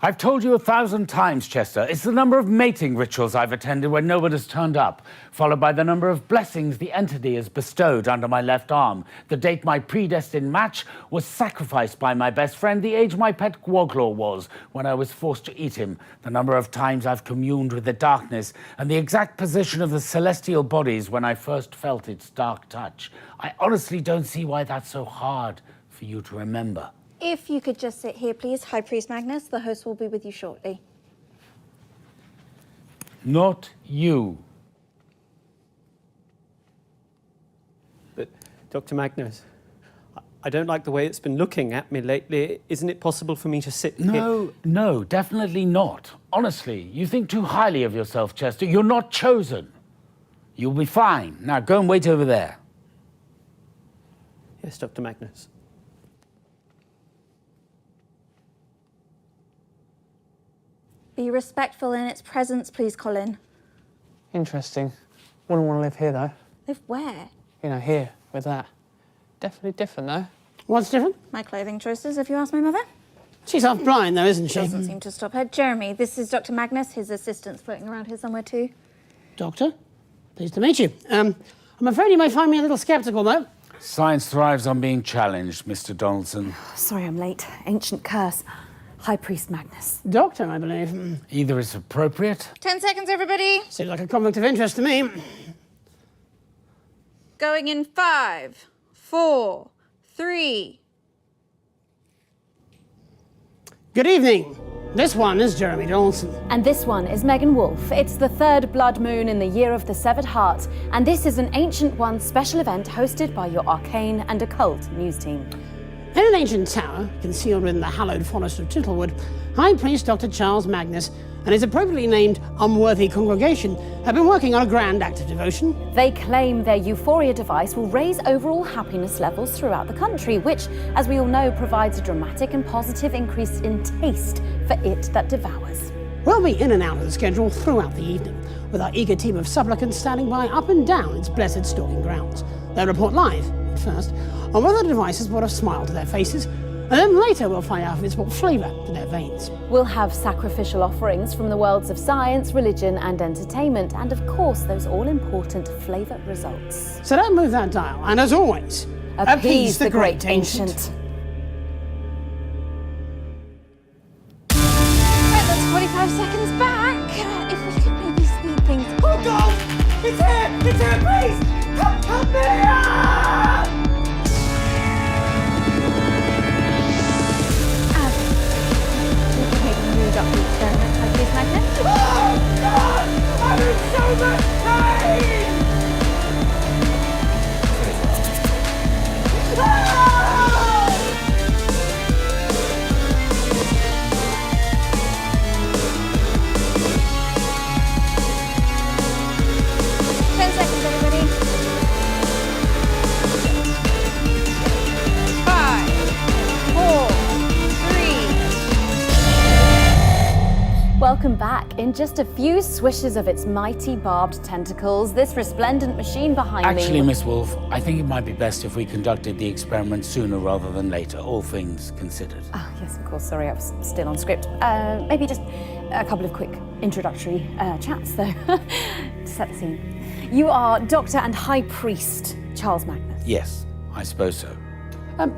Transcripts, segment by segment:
I've told you 1,000 times, Chester. It's the number of mating rituals I've attended when no one has turned up, followed by the number of blessings the entity has bestowed under my left arm, the date my predestined match was sacrificed by my best friend, the age my pet Gwoglaw was when I was forced to eat him, the number of times I've communed with the darkness, and the exact position of the celestial bodies when I first felt its dark touch. I honestly don't see why that's so hard for you to remember. If you could just sit here, please. High Priest Magnus, the host will be with you shortly. Not you. But, Dr. Magnus, I don't like the way it's been looking at me lately. Isn't it possible for me to sit here? No, definitely not. Honestly, you think too highly of yourself, Chester. You're not chosen. You'll be fine. Now, go and wait over there. Yes, Dr. Magnus. Be respectful in its presence, please, Colin. Interesting. Wouldn't want to live here, though. Live where? You know, here, with that. Definitely different, though. What's different? My clothing choices, if you ask my mother. She's half blind, though, isn't she? Doesn't seem to stop her. Jeremy, this is Dr. Magnus. His assistant's floating around here somewhere, too. Doctor, pleased to meet you. I'm afraid you may find me a little sceptical, though. Science thrives on being challenged, Mr. Donaldson. Sorry I'm late. Ancient curse. High Priest Magnus. Doctor, I believe. Either is appropriate. 10 seconds, everybody. Seems like a conflict of interest to me. Going in 5, 4, 3. Good evening. This one is Jeremy Donaldson. And this one is Megan Wolfe. It's the third blood moon in the year of the severed heart, and this is an Ancient One special event hosted by your arcane and occult news team. In an ancient tower, concealed within the hallowed forest of Tittlewood, High Priest Dr. Charles Magnus and his appropriately named unworthy congregation have been working on a grand act of devotion. They claim their Euphoria device will raise overall happiness levels throughout the country, which, as we all know, provides a dramatic and positive increase in taste for it that devours. We'll be in and out of the schedule throughout the evening, with our eager team of supplicants standing by up and down its blessed stalking grounds. They'll report live, at first, on whether the device has brought a smile to their faces, and then later we'll find out if it's brought flavour to their veins. We'll have sacrificial offerings from the worlds of science, religion and entertainment, and of course those all-important flavour results. So don't move that dial, and as always, Appease the great ancient. Right, that's 45 seconds back. If we could maybe speed things. Oh God! It's here! It's here, please! Help me! Dr. Experiment, High Priest Magnus. Oh God! I'm in so much pain! Ah! 10 seconds, everybody. 5, 4, 3. Welcome back. In just a few swishes of its mighty barbed tentacles, this resplendent machine behind me... Actually, Miss Wolfe, I think it might be best if we conducted the experiment sooner rather than later, all things considered. Oh, yes, of course. Sorry, I was still on script. Maybe just a couple of quick introductory chats, though, to set the scene. You are Doctor and High Priest Charles Magnus. Yes, I suppose so.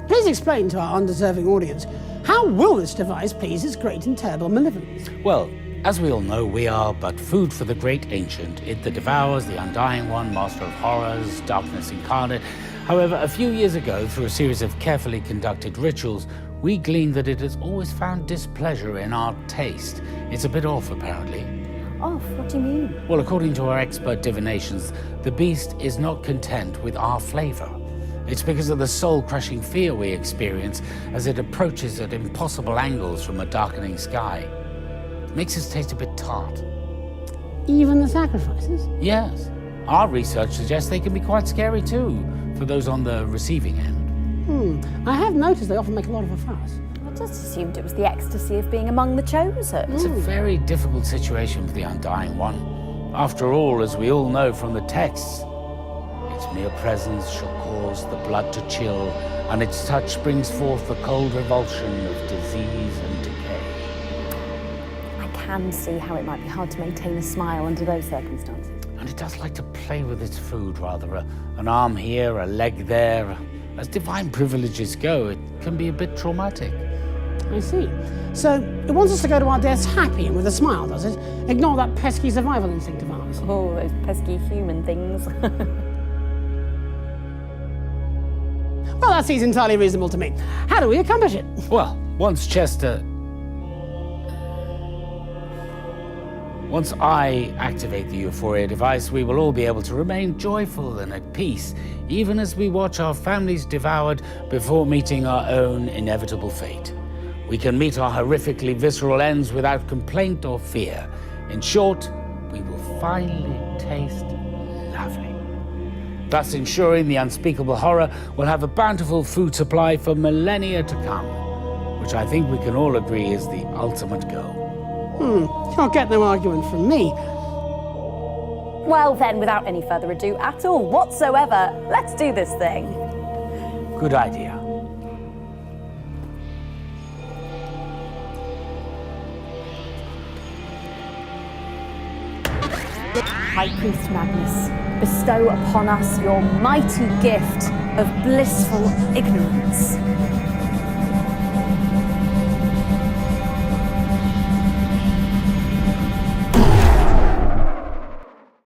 Please explain to our undeserving audience, how will this device please its great and terrible malevolence? Well, as we all know, we are but food for the great ancient, it that devours, the undying one, master of horrors, darkness incarnate. However, a few years ago, through a series of carefully conducted rituals, we gleaned that it has always found displeasure in our taste. It's a bit off, apparently. Off? What do you mean? Well, according to our expert divinations, the beast is not content with our flavour. It's because of the soul-crushing fear we experience as it approaches at impossible angles from a darkening sky. It makes us taste a bit tart. Even the sacrifices? Yes. Our research suggests they can be quite scary too, for those on the receiving end. I have noticed they often make a lot of a fuss. I just assumed it was the ecstasy of being among the chosen. It's a very difficult situation for the Undying One. After all, as we all know from the texts, its mere presence shall cause the blood to chill, and its touch brings forth the cold revulsion of disease and decay. can see how it might be hard to maintain a smile under those circumstances. And it does like to play with its food, rather. An arm here, a leg there. As divine privileges go, it can be a bit traumatic. I see. So it wants us to go to our deaths happy and with a smile, does it? Ignore that pesky survival instinct of ours. Oh, those pesky human things. Well, that seems entirely reasonable to me. How do we accomplish it? Well, once I activate the euphoria device, we will all be able to remain joyful and at peace, even as we watch our families devoured before meeting our own inevitable fate. We can meet our horrifically visceral ends without complaint or fear. In short, we will finally taste lovely, thus ensuring the unspeakable horror will have a bountiful food supply for millennia to come, which I think we can all agree is the ultimate goal. You'll get no argument from me. Well then, without any further ado at all whatsoever, let's do this thing. Good idea. High Priest Magnus, bestow upon us your mighty gift of blissful ignorance.